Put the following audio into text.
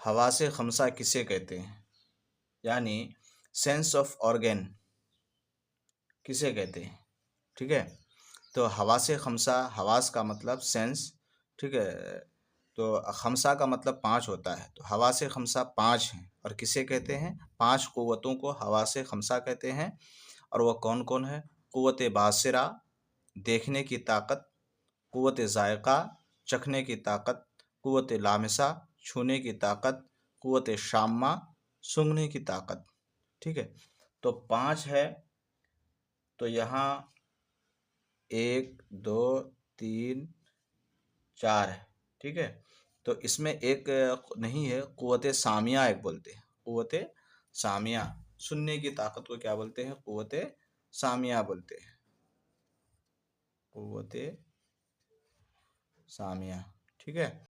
حواس خمسہ کسے کہتے ہیں؟ یعنی سینس آف آرگن کسے کہتے ہیں؟ ٹھیک ہے، تو حواس خمسہ، حواس کا مطلب سینس، ٹھیک ہے، تو خمسہ کا مطلب پانچ ہوتا ہے، تو حواس خمسہ پانچ ہیں، اور کسے کہتے ہیں؟ پانچ قوتوں کو حواس خمسہ کہتے ہیں، اور وہ کون کون ہے؟ قوت باصرہ، دیکھنے کی طاقت، قوت ذائقہ، چکھنے کی طاقت، قوت لامسہ، چھونے کی طاقت، قوت شامہ، سونگھنے کی طاقت، ٹھیک ہے، تو پانچ ہے، تو یہاں ایک دو تین چار ہے، ٹھیک ہے، تو اس میں ایک نہیں ہے، قوت سامیہ ایک بولتے ہیں، قوت سامیہ، سننے کی طاقت کو کیا بولتے ہیں؟ قوت سامیہ بولتے ہیں، قوت سامیہ، ٹھیک ہے۔